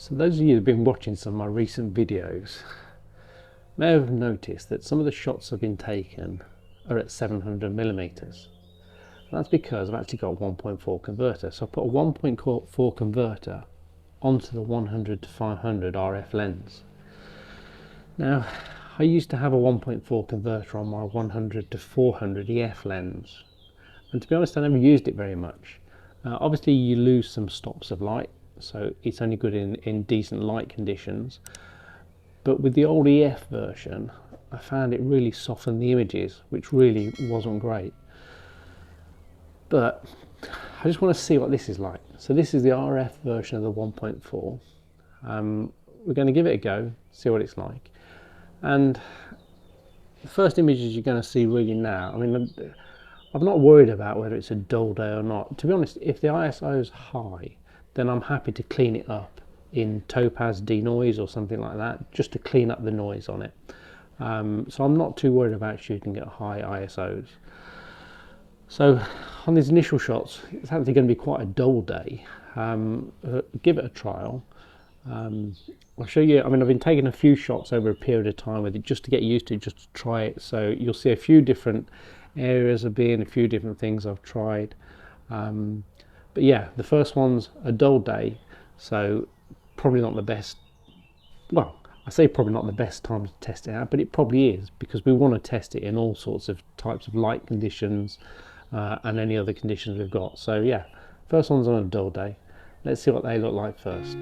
So those of you who've been watching some of my recent videos may have noticed that some of the shots I've been taken are at 700mm. That's because I've actually got a 1.4 converter. So I put a 1.4 converter onto the 100 to 500 RF lens. Now, I used to have a 1.4 converter on my 100 to 400 EF lens, and to be honest, I never used it very much. Obviously you lose some stops of light, so it's only good in decent light conditions, but with the old EF version I found it really softened the images, which really wasn't great. But I just want to see what this is like. So this is the RF version of the 1.4. We're going to give it a go, see what it's like. And the first images you're going to see really now, I mean, I'm not worried about whether it's a dull day or not. To be honest, if the ISO is high, then I'm happy to clean it up in Topaz denoise or something like that, just to clean up the noise on it. So I'm not too worried about shooting at high ISOs. So on these initial shots, it's actually going to be quite a dull day. Give it a trial. I'll show you, I mean, I've been taking a few shots over a period of time with it just to get used to it, just to try it. So you'll see a few different areas of being, a few different things I've tried. But yeah, the first one's a dull day, so probably not the best, well, I say probably not the best time to test it out, but it probably is, because we want to test it in all sorts of types of light conditions and any other conditions we've got. So yeah, first one's on a dull day. Let's see what they look like first.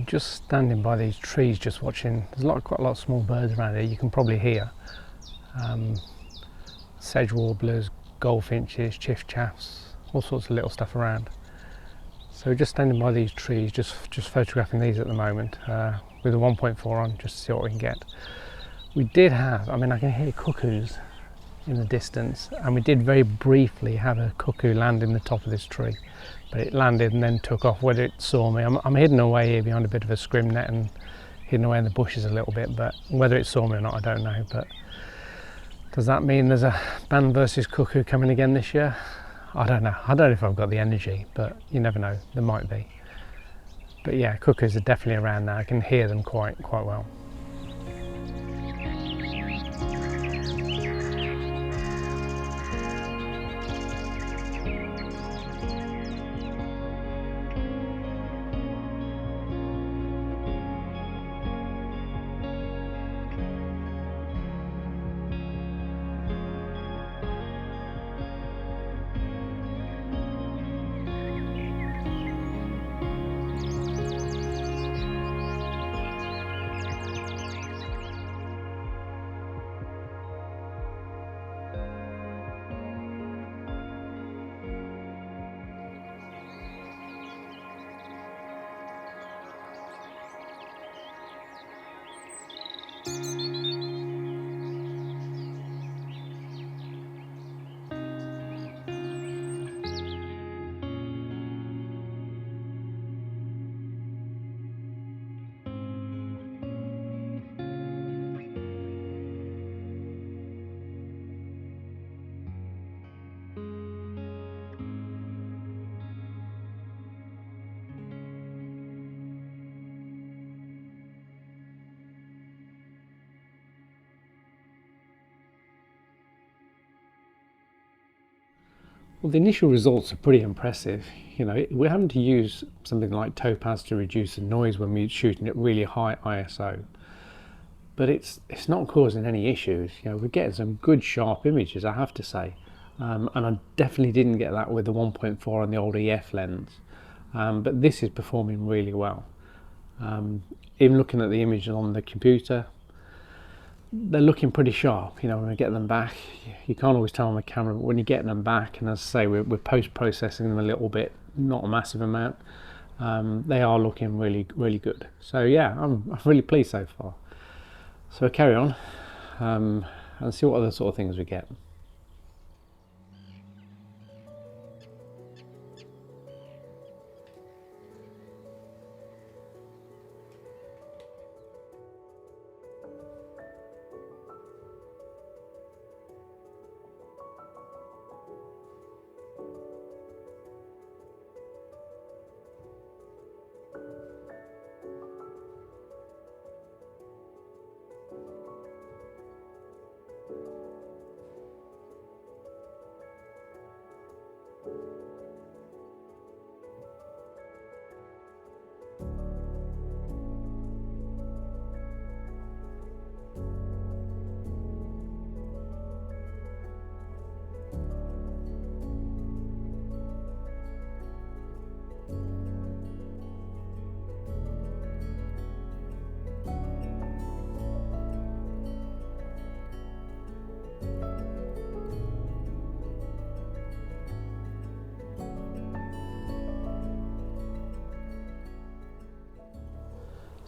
Just standing by these trees, just watching. There's quite a lot of small birds around here. You can probably hear sedge warblers, goldfinches, chiffchaffs, all sorts of little stuff around. So just standing by these trees, just photographing these at the moment with a 1.4 on, just to see what we can get. We did have, I mean, I can hear cuckoos in the distance, and we did very briefly have a cuckoo land in the top of this tree, but it landed and then took off. Whether it saw me, I'm hidden away here behind a bit of a scrim net and hidden away in the bushes a little bit, but whether it saw me or not, I don't know. But does that mean there's a band versus cuckoo coming again this year? I don't know. I don't know if I've got the energy, but you never know, there might be. But yeah, cuckoos are definitely around now. I can hear them quite well. Well, the initial results are pretty impressive. You know, we're having to use something like topaz to reduce the noise when we're shooting at really high ISO, but it's not causing any issues. You know, we're getting some good sharp images, I have to say, and I definitely didn't get that with the 1.4 on the old EF lens, but this is performing really well. Even looking at the images on the computer, they're looking pretty sharp. You know, when we get them back, you can't always tell on the camera, but when you get them back, and as I say, we're post-processing them a little bit, not a massive amount, they are looking really good. So yeah, I'm really pleased so far. So we'll carry on and see what other sort of things we get.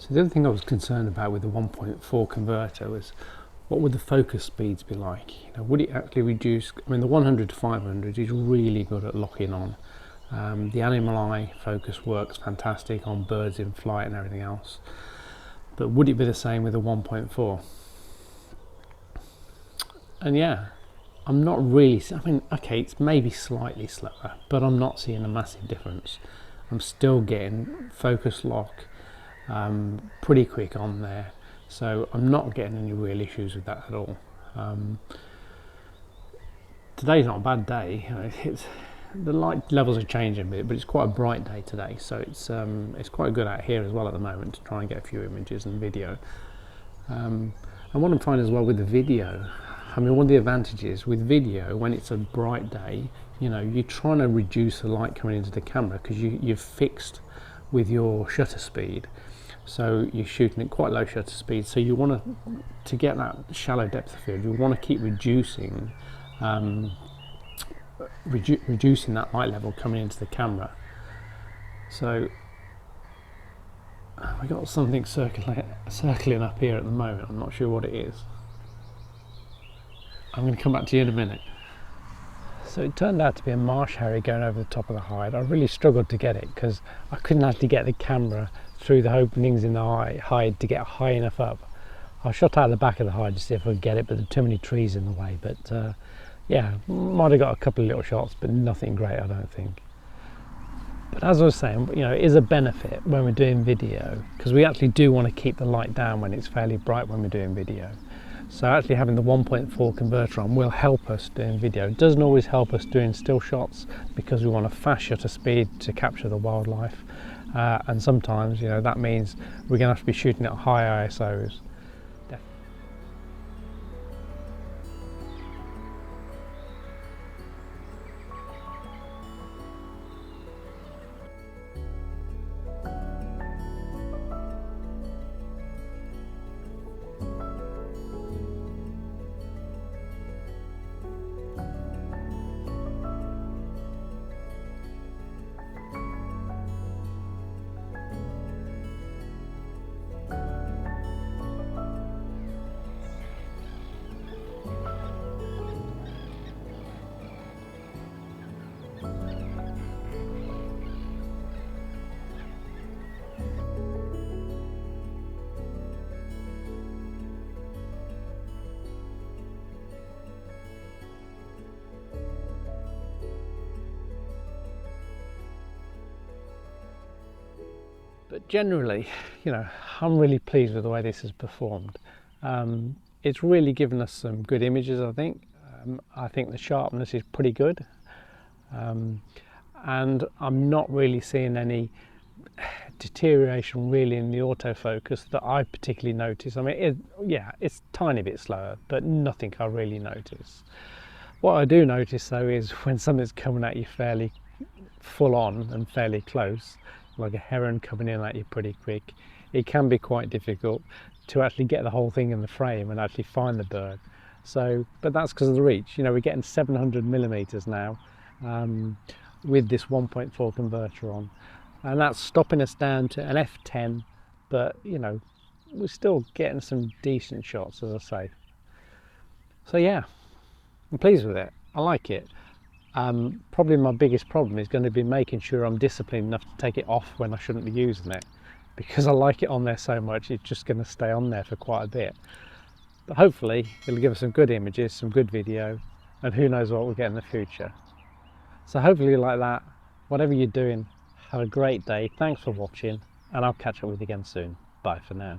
So the other thing I was concerned about with the 1.4 converter was, what would the focus speeds be like? You know, would it actually reduce? I mean, the 100 to 500 is really good at locking on. The animal eye focus works fantastic on birds in flight and everything else. But would it be the same with the 1.4? And yeah, I'm not really, I mean, okay, it's maybe slightly slower, but I'm not seeing a massive difference. I'm still getting focus lock pretty quick on there, so I'm not getting any real issues with that at all. Today's not a bad day. You know, the light levels are changing a bit, but it's quite a bright day today, so it's quite good out here as well at the moment to try and get a few images and video. And what I'm finding as well with the video, I mean, one of the advantages with video, when it's a bright day, you know, you're trying to reduce the light coming into the camera because you've fixed with your shutter speed. So you're shooting at quite low shutter speed, so you want to get that shallow depth of field, you want to keep reducing reducing that light level coming into the camera. So we got something circling up here at the moment. I'm not sure what it is. I'm going to come back to you in a minute. So it turned out to be a marsh harry going over the top of the hide. I really struggled to get it because I couldn't actually get the camera through the openings in the hide to get high enough up. I shot out the back of the hide to see if I could get it, but there were too many trees in the way. But yeah, might have got a couple of little shots, but nothing great, I don't think. But as I was saying, you know, it is a benefit when we're doing video, because we actually do want to keep the light down when it's fairly bright when we're doing video. So actually having the 1.4 converter on will help us doing video. It doesn't always help us doing still shots because we want a fast shutter speed to capture the wildlife. And sometimes, you know, that means we're going to have to be shooting at high ISOs. But generally, you know, I'm really pleased with the way this has performed. It's really given us some good images, I think. I think the sharpness is pretty good. And I'm not really seeing any deterioration really in the autofocus that I particularly notice. I mean, yeah, it's a tiny bit slower, but nothing I really notice. What I do notice though is when something's coming at you fairly full on and fairly close, like a heron coming in at you pretty quick, it can be quite difficult to actually get the whole thing in the frame and actually find the bird. So, but that's because of the reach. You know, we're getting 700mm now with this 1.4 converter on, and that's stopping us down to an f10, but you know, we're still getting some decent shots, as I say. So yeah, I'm pleased with it. I like it. Probably my biggest problem is going to be making sure I'm disciplined enough to take it off when I shouldn't be using it, because I like it on there so much. It's just going to stay on there for quite a bit. But hopefully it'll give us some good images, some good video, and who knows what we'll get in the future. So hopefully you like that. Whatever you're doing, have a great day. Thanks for watching, and I'll catch up with you again soon. Bye for now.